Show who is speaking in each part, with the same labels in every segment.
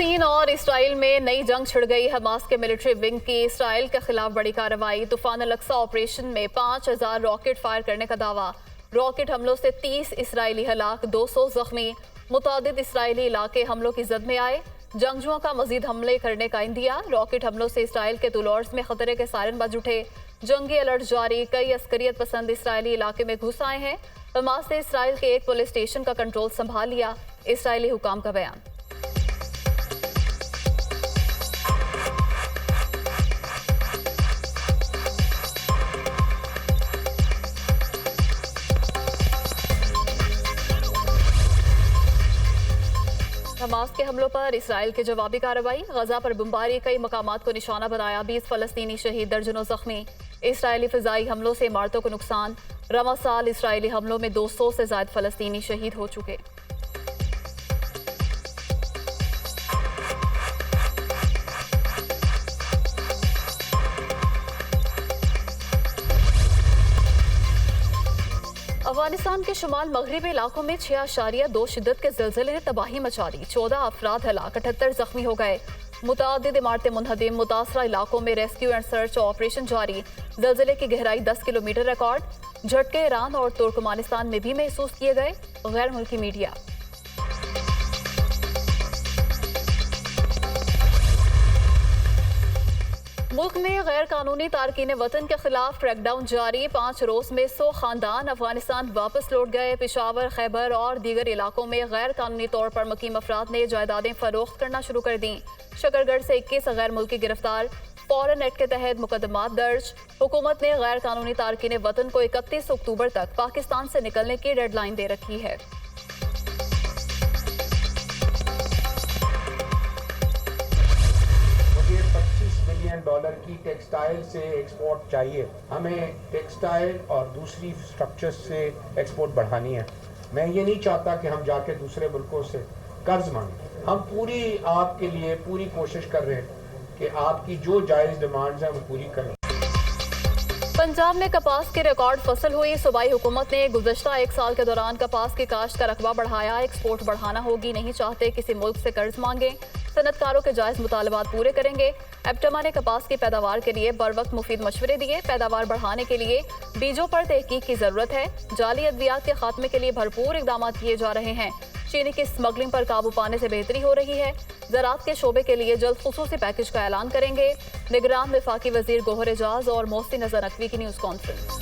Speaker 1: फलस्तीन और इसराइल में नई जंग छिड़ गई। हमास के मिलिट्री विंग की इसराइल के खिलाफ बड़ी कार्रवाई। तूफान अल-अक्सा ऑपरेशन में 5000 रॉकेट फायर करने का दावा। रॉकेट हमलों से 30 इसराइली हलाक, 200 जख्मी। मुतादिद इसराइली इलाके हमलों की जद में आए। जंगजुओं का मजीद हमले करने का इंदिया। रॉकेट हमलों से इसराइल के तुलर्स में खतरे के सायरन बज उठे। जंगी अलर्ट जारी। कई अस्करियत पसंद इसराइली इलाके में घुस आए हैं। हमास ने इसराइल के एक पुलिस स्टेशन का कंट्रोल संभाल लिया। इसराइली हुकाम का बयान। हमास के हमलों पर इसराइल की जवाबी कार्रवाई। गजा पर बमबारी, कई मकामात को निशाना बनाया। 20 फलस्तीनी शहीद, दर्जनों जख्मी। इसराइली फिजाई हमलों से इमारतों को नुकसान। रवा साल इसराइली हमलों में 200 से ज्यादा फलस्तीनी शहीद हो चुके। अफगानिस्तान के शुमाल मगरबी इलाकों में 6.2 शिद्दत के ज़िलज़िले ने तबाही मचा दी। 14 अफराद हलाक, 78 जख्मी हो गए। मुतादिद इमारतें मुनहदिम। मुतासरा इलाकों में रेस्क्यू एंड सर्च ऑपरेशन जारी। ज़िलज़िले की गहराई 10 किलोमीटर रिकॉर्ड। झटके ईरान और तुर्कमानिस्तान में भी महसूस किए गए। गैर मुल्की मीडिया। मुल्क में गैर कानूनी तारकीन वतन के खिलाफ क्रैकडाउन जारी। 5 रोज में 100 खानदान अफगानिस्तान वापस लौट गए। पेशावर, खैबर और दीगर इलाकों में गैर कानूनी तौर पर मुकीम अफराद ने जायदादें फरोख्त करना शुरू कर दी। शकरगढ़ से 21 गैर मुल्की गिरफ्तार। फॉरेन एक्ट के तहत मुकदमात दर्ज। हुकूमत ने गैर कानूनी तारकीन वतन को 31 अक्टूबर तक पाकिस्तान से निकलने की डेडलाइन दे रखी है।
Speaker 2: $25 की टेक्सटाइल से एक्सपोर्ट चाहिए। हमें टेक्सटाइल और दूसरी स्ट्रक्चर्स से एक्सपोर्ट बढ़ानी है। मैं ये नहीं चाहता कि हम जाके दूसरे मुल्कों से कर्ज मांगें। हम पूरी आपके लिए पूरी कोशिश कर रहे हैं कि आपकी जो जायज़ डिमांड्स हैं वो पूरी करें।
Speaker 1: पंजाब में कपास की रिकॉर्ड फसल हुई। सूबाई हुकूमत ने गुज़श्ता 1 साल के दौरान कपास की काश्त का रकबा बढ़ाया। एक्सपोर्ट बढ़ाना होगी, नहीं चाहते किसी मुल्क से कर्ज मांगे। सनतकारों के जायज़ मुतालबात पूरे करेंगे। एप्टमा ने कपास की पैदावार के लिए बर वक्त मुफीद मशवरे दिए। पैदावार बढ़ाने के लिए बीजों पर तहकीक की जरूरत है। जाली अद्वियात के खात्मे के लिए भरपूर इकदाम किए जा रहे हैं। चीनी की स्मगलिंग पर काबू पाने से बेहतरी हो रही है। ज़राअत के शोबे के लिए जल्द खुसूसी पैकेज का ऐलान करेंगे। निगरान वफाकी वजीर गोहर एजाज और मोहसिन नजर नकवी की न्यूज़ कॉन्फ्रेंस।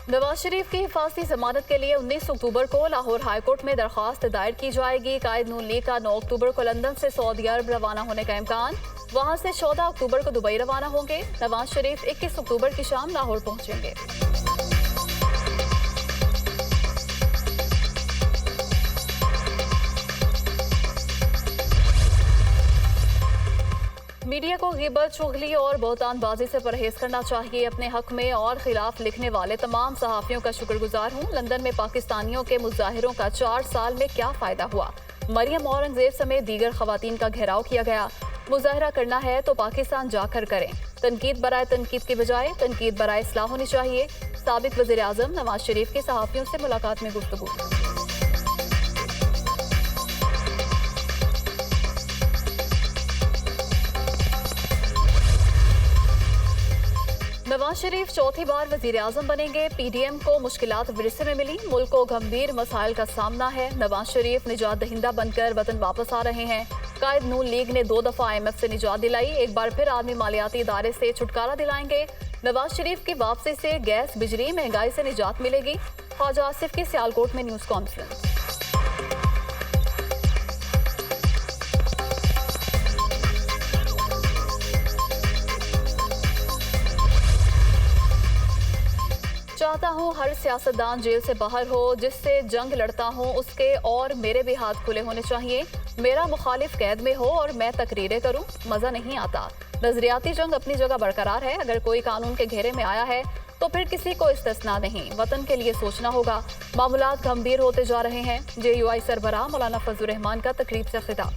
Speaker 1: नवाज शरीफ की हिफाजती जमानत के लिए 19 अक्टूबर को लाहौर हाईकोर्ट में दरख्वास्त दायर की जाएगी। कायद नून लीग का 9 अक्टूबर को लंदन से सऊदी अरब रवाना होने का इम्कान। वहां से 14 अक्टूबर को दुबई रवाना होंगे। नवाज शरीफ 21 अक्टूबर की शाम लाहौर पहुंचेंगे। मीडिया को गिबत, चुगली और बहुतानबाजी से परहेज करना चाहिए। अपने हक में और खिलाफ लिखने वाले तमाम सहाफ़ियों का शुक्रगुजार हूँ। लंदन में पाकिस्तानियों के मुजाहिरों का 4 साल में क्या फ़ायदा हुआ। मरियम औरंगजेब समेत दीगर खवातीन का घेराव किया गया। मुजाहिरा करना है तो पाकिस्तान जाकर करें। तनकीद बराए तनकीद की बजाय तनकीद बराए इस्लाह होनी चाहिए। साबिक वज़ीर आज़म नवाज शरीफ की सहाफ़ियों से मुलाकात में गुफ्तगू। नवाज शरीफ चौथी बार वजीर आजम बनेंगे। पीडीएम को मुश्किलात विरसे में मिली। मुल्क को गंभीर मसाइल का सामना है। नवाज शरीफ निजात दहिंदा बनकर वतन वापस आ रहे हैं। कायद नून लीग ने 2 दफा IMF से निजात दिलाई। एक बार फिर आदमी मालियाती इदारे से छुटकारा दिलाएंगे। नवाज शरीफ की वापसी से गैस, बिजली, महंगाई से निजात मिलेगी। ख्वाजा आसिफ की सियालकोट में न्यूज़ कॉन्फ्रेंस। चाहता हूँ हर सियासतदान जेल से बाहर हो। जिससे जंग लड़ता हूँ उसके और मेरे भी हाथ खुले होने चाहिए। मेरा मुखालिफ कैद में हो और मैं तकरीरें करूँ, मज़ा नहीं आता। नजरियाती जंग अपनी जगह बरकरार है। अगर कोई कानून के घेरे में आया है तो फिर किसी को इस्तिस्ना नहीं, वतन के लिए सोचना होगा। मामूलात गंभीर होते जा रहे हैं। JUI सरबराह मौलाना फजलुर रहमान का तकरीब से खिताब।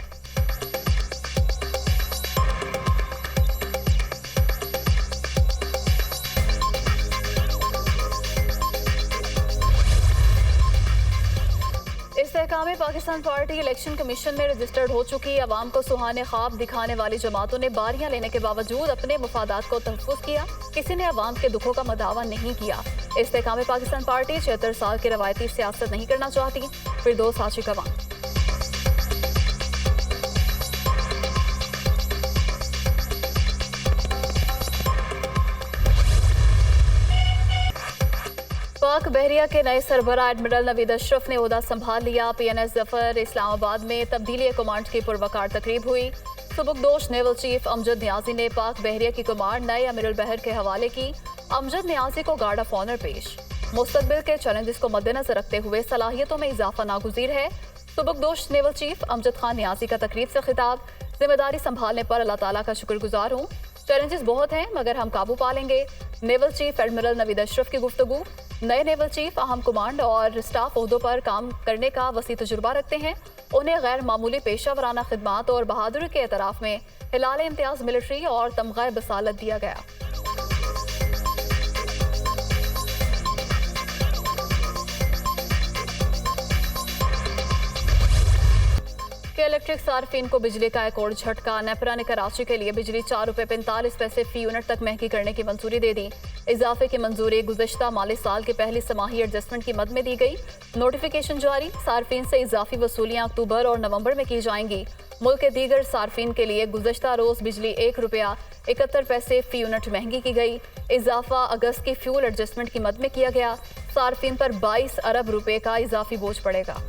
Speaker 1: इस्तेहकाम पाकिस्तान पार्टी इलेक्शन कमीशन में रजिस्टर्ड हो चुकी अवाम को सुहाने ख्वाब दिखाने वाली जमातों ने बारियां लेने के बावजूद अपने मफादात को तहफ़्फ़ुज़ किया। किसी ने अवाम के दुखों का मदावा नहीं किया। इस्तेहकाम पाकिस्तान पार्टी 76 साल की रवायती सियासत नहीं करना चाहती। फिरदौस आशिक अवाम। पाक बहरिया के नए सरबराह एडमिरल नवीद अशरफ ने ओहदा संभाल लिया। PNS जफर इस्लामाबाद में तब्दीली कमांड की पुरवकार तकरीब हुई। सुबकदोश नेवल चीफ अमजद न्याजी ने पाक बहरिया की कमांड नए अमीरुल बहर के हवाले की। अमजद न्याजी को गार्ड ऑफ ऑनर पेश। मुस्तकबिल के चैलेंजेस को मद्देनजर रखते हुए सलाहियतों में इजाफा नागुज़ीर है। सुबकदोश नेवल चीफ अमजद खान न्याजी का तकरीब से खिताब। जिम्मेदारी संभालने पर अल्लाह ताला का शुक्रगुजार हूँ। चैलेंजेस बहुत हैं मगर हम काबू पा लेंगे। Naval chief admiral Naveed Ashraf की गुफ्तगू। नए नेवल चीफ अहम कमांड और स्टाफ ओहदों पर काम करने का वसी तजुर्बा रखते हैं। उन्हें गैर मामूली पेशा वराना खिदमात और बहादुरी के एतराफ़ में हिलाल इम्तियाज़ मिलिट्री और तमगा बसालत दिया गया। के इलेक्ट्रिक सार्फिन को बिजली का एक और झटका। नेपरा ने कराची के लिए बिजली 4 रुपये 45 पैसे फी यूनिट तक महंगी करने की मंजूरी दे दी। इजाफे की मंजूरी गुज़श्ता माली साल की पहली समाही एडजस्टमेंट की मद में दी गई। नोटिफिकेशन जारी। सार्फिन से इजाफी वसूलियाँ अक्टूबर और नवंबर में की जाएंगी। मुल्क के दीगर सार्फिन के लिए गुज़श्ता रोज बिजली 1 रुपया 71 पैसे फी यूनिट महंगी की गई। इजाफा अगस्त की फ्यूल एडजस्टमेंट की मद में किया गया। सार्फिन पर 22 अरब रुपए का इजाफी बोझ पड़ेगा।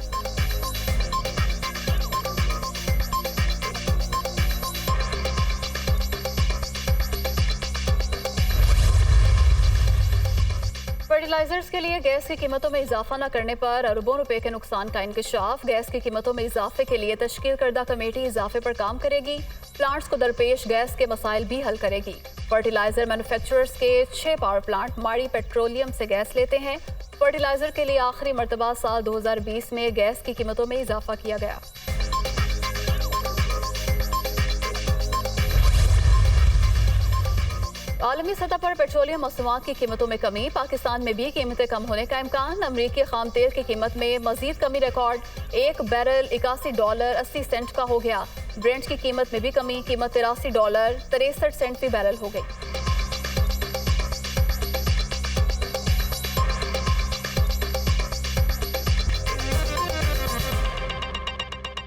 Speaker 1: फर्टिलाइजर्स के लिए गैस की कीमतों में इजाफा न करने पर अरबों रुपए के नुकसान का इंकशाफ। गैस की कीमतों में इजाफे के लिए तश्कील करदा कमेटी इजाफे पर काम करेगी। प्लांट्स को दरपेश गैस के मसाइल भी हल करेगी। फर्टिलाइजर मैन्युफैक्चरर्स के 6 पावर प्लांट माड़ी पेट्रोलियम से गैस लेते हैं। फर्टिलाइजर के लिए आखिरी मरतबा साल 2020 में गैस की कीमतों में इजाफा किया गया। आलमी सतह पर पेट्रोलियम मसनूआत की कीमतों में कमी। पाकिस्तान में भी कीमतें कम होने का इम्कान। अमरीकी खाम तेल की कीमत में मजीद कमी रिकॉर्ड। 1 बैरल $81.80 का हो गया। ब्रेंट की कीमत में भी कमी। कीमत $83.63 फी बैरल हो गई।